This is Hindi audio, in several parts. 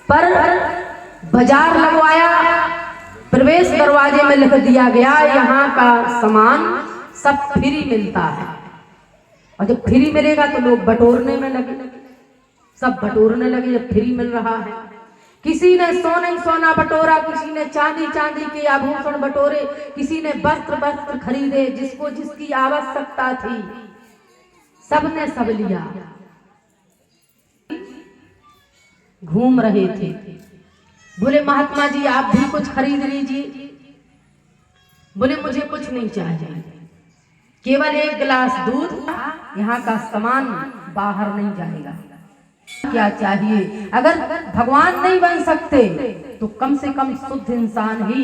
पर बाजार लगवाया, प्रवेश दरवाजे में लिख दिया गया यहाँ का सामान सब फ्री मिलता है। और जब फ्री मिलेगा तो लोग बटोरने में लगे, सब बटोरने लगे जब फ्री मिल रहा है। किसी ने सोना बटोरा, किसी ने चांदी के आभूषण बटोरे, किसी ने वस्त्र खरीदे, जिसको जिसकी आवश्यकता थी सबने सब लिया। घूम रहे थे, बोले महात्मा जी आप भी कुछ खरीद लीजिए। बोले मुझे कुछ नहीं चाहिए, केवल एक गिलास दूध, यहाँ का सामान बाहर नहीं जाएगा। क्या चाहिए? अगर भगवान नहीं बन सकते तो कम से कम शुद्ध इंसान ही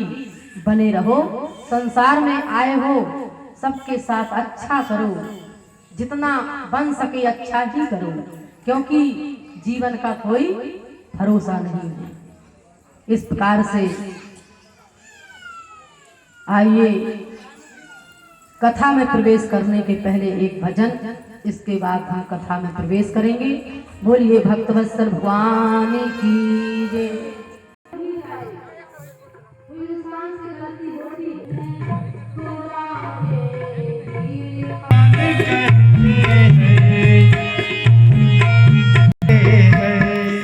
बने रहो। संसार में आए हो, सबके साथ अच्छा करो, जितना बन सके अच्छा ही करो, क्योंकि जीवन का कोई भरोसा नहीं है। इस प्रकार से आइए कथा में प्रवेश करने के पहले एक भजन, इसके बाद हम कथा में प्रवेश करेंगे। बोलिए भक्तवत्सल भगवान की जय।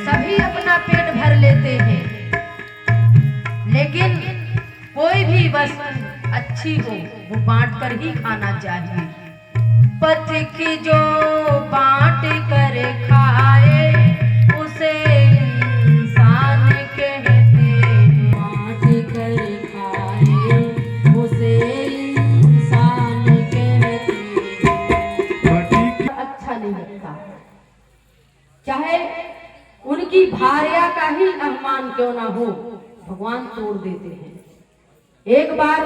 सभी अपना पेट भर लेते हैं, लेकिन कोई भी वस्तु अच्छी हो वो बांट कर ही खाना चाहिए। पथ की जो बांट कर खाए उसे इंसान कहते हैं। बांट कर खाए उसे इंसान कहते हैं। अच्छा नहीं लगता, चाहे उनकी भार्या का ही अभिमान क्यों ना हो, भगवान तोड़ देते हैं। एक बार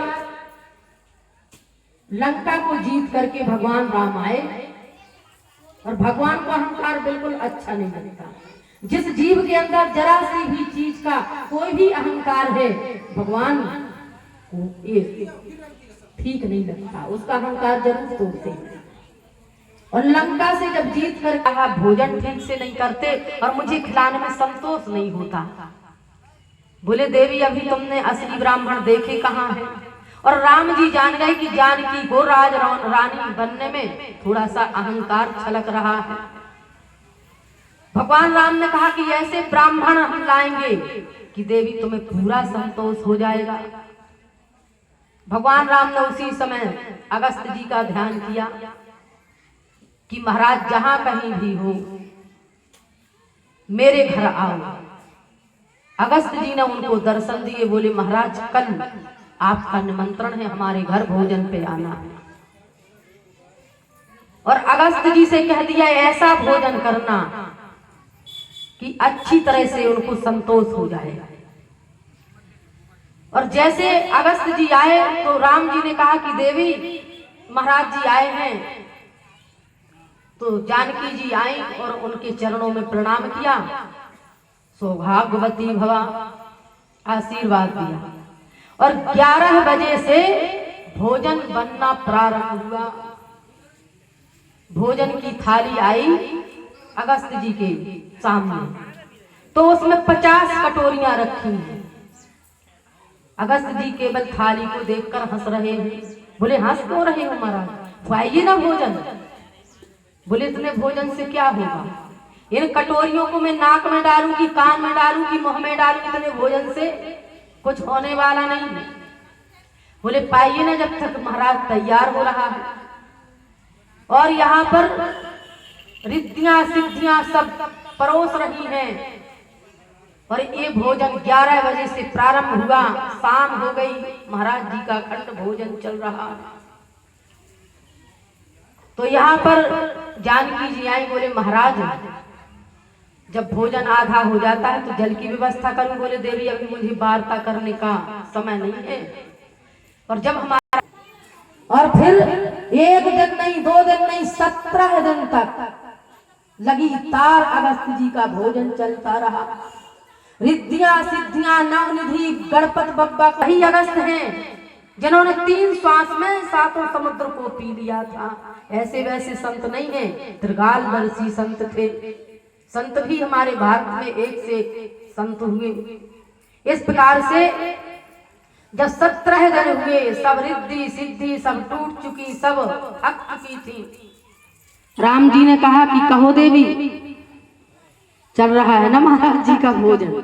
लंका को जीत करके भगवान राम आए, और भगवान को अहंकार बिल्कुल अच्छा नहीं लगता। जिस जीव के अंदर जरा सी भी चीज का कोई भी अहंकार है, भगवान को ये ठीक नहीं लगता, उसका अहंकार जरूर तोड़ते हैं। और लंका से जब जीत कर कहा भोजन ठीक से नहीं करते और मुझे खिलाने में संतोष नहीं होता। बोले देवी अभी तुमने असली ब्राह्मण देखे कहाँ हैं? और राम जी जान गए कि जानकी को रानी बनने में थोड़ा सा अहंकार छलक रहा है। भगवान राम ने कहा कि ऐसे ब्राह्मण हम लाएंगे कि देवी तुम्हें पूरा संतोष हो जाएगा। भगवान राम ने उसी समय अगस्त जी का ध्यान किया कि महाराज जहां कहीं भी हो मेरे घर आओ। अगस्त जी ने उनको दर्शन दिए, बोले महाराज कल आपका निमंत्रण है, हमारे घर भोजन पे आना है। और अगस्त जी से कह दिया ऐसा भोजन करना कि अच्छी तरह से उनको संतोष हो जाए। और जैसे अगस्त जी आए तो राम जी ने कहा कि देवी महाराज जी आए हैं। तो जानकी जी आई और उनके चरणों में प्रणाम किया, सौभाग्यवती भवा, आशीर्वाद दिया। और 11 बजे से भोजन बनना प्रारंभ हुआ। भोजन की थाली आई अगस्त जी के सामने, तो उसमें 50 कटोरियां रखी हैं। अगस्त जी केवल थाली को देखकर हंस रहे हैं। बोले हंस क्यों रहे हो महाराज, खाइए ना भोजन। बोले इतने भोजन से क्या होगा, इन कटोरियों को मैं नाक में डालूं कि कान में डालूं कि मुंह में डालूं, इतने भोजन से कुछ होने वाला नहीं है। बोले पाइए ना जब तक महाराज तैयार हो रहा है। और यहाँ पर रिद्धियां सिद्धियां सब परोस रही हैं। और ये भोजन 11 बजे से प्रारंभ हुआ, शाम हो गई, महाराज जी का अखंड भोजन चल रहा है। तो यहाँ पर जानकी जी आई, बोले महाराज जब भोजन आधा हो जाता है तो जल की व्यवस्था करूं। बोले देवी अभी मुझे वार्ता करने का समय नहीं है। और जब हमारा और फिर 1 दिन नहीं 2 दिन नहीं 17 दिन तक लगातार अगस्त जी का भोजन चलता रहा। रिद्धियां सिद्धियां नवनिधि गणपत बप्पा कई अगस्त हैं जिन्होंने 3 श्वास में 7 समुद्र को पी लिया था। ऐसे वैसे संत नहीं है, त्रिकालदर्शी संत थे। संत भी हमारे भारत में एक से संत हुए। इस प्रकार से जब 17 दिन हुए, सब रिद्धि सिद्धि सब टूट चुकी, सब थक चुकी थी। राम जी ने कहा कि कहो देवी, चल रहा है ना महाराज जी का भोजन।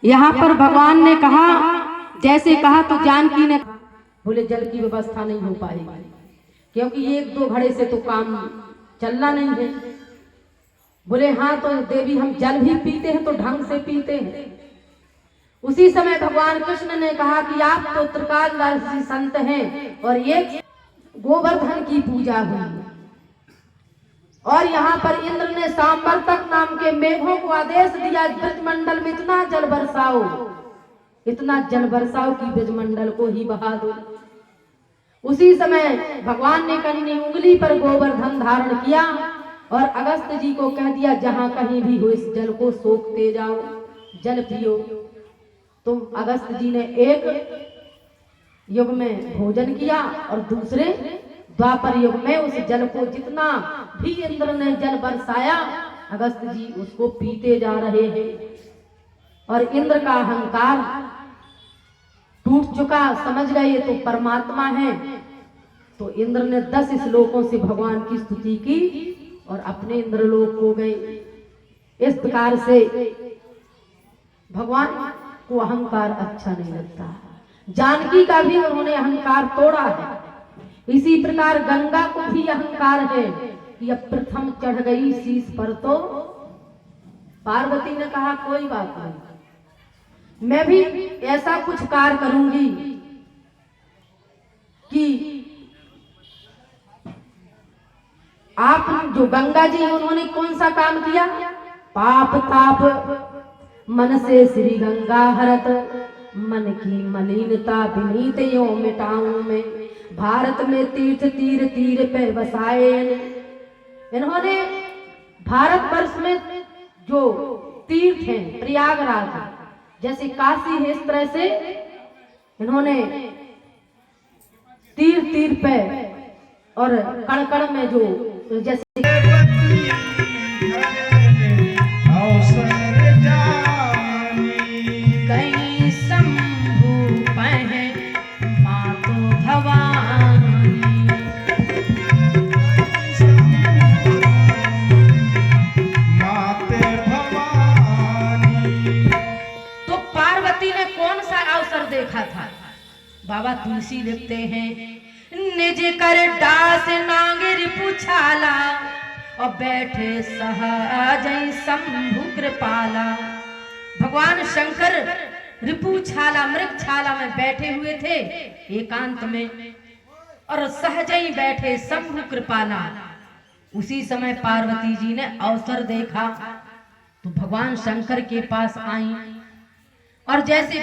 यहाँ पर भगवान ने कहा, जैसे कहा तो जानकी ने बोले जल की व्यवस्था नहीं हो पाएगी, क्योंकि 1-2 घड़े से तो काम चलना नहीं है। बोले हाँ तो देवी हम जल भी पीते हैं तो ढंग से पीते हैं। उसी समय भगवान कृष्ण ने कहा कि आप तो त्रिकालदर्शी संत हैं और ये गोवर्धन की पूजा हुई और यहाँ पर इंद्र ने सांवर्तक नाम के मेघों को आदेश दिया, ब्रजमंडल में इतना जल बरसाओ, इतना जल बरसाओ कि ब्रजमंडल को ही बहा दो। उसी समय भगवान ने कन्नी उंगली पर गोवर्धन धारण किया और अगस्त जी को कह दिया, जहां कहीं भी हो इस जल को सोखते जाओ, जल पियो। तो अगस्त जी ने एक युग में भोजन किया और दूसरे द्वापर युग में उस जल को जितना भी इंद्र ने जल बरसाया, अगस्त जी उसको पीते जा रहे हैं। और इंद्र का अहंकार टूट चुका, समझ गए ये तो परमात्मा है। तो इंद्र ने 10 श्लोकों से भगवान की स्तुति की और अपने इंद्रलोक को गए। इस प्रकार से भगवान को अहंकार अच्छा नहीं लगता। जानकी का भी उन्होंने अहंकार तोड़ा है। इसी प्रकार गंगा को भी अहंकार है कि अब प्रथम चढ़ गई शीश पर, तो पार्वती ने कहा कोई बात नहीं, मैं भी ऐसा कुछ कार्य करूंगी कि आप जो गंगा जी उन्होंने कौन सा काम किया, पाप ताप मन से श्री गंगा हरत, मन की मलिनता विनीत यो मिटाऊं मैं, भारत में तीर्थ तीर तीर पे बसाए। इन्होंने भारत वर्ष में जो तीर्थ हैं, प्रयागराज जैसे काशी है, इस तरह से इन्होंने तीर तीर पे और कण कण में जो जैसे कहीं शंभु पहे मातो भवानी, माते भवानी। तो पार्वती ने कौन सा अवसर देखा था? बाबा तुलसी लिखते हैं, निज कर दास नांगिर पुछाला और बैठे सहज शंभु कृपाला। भगवान शंकर रिपुछाला मृगछाला में बैठे हुए थे एकांत में और सहज ही बैठे शंभु कृपाला। उसी समय पार्वती जी ने अवसर देखा तो भगवान शंकर के पास आई और जैसे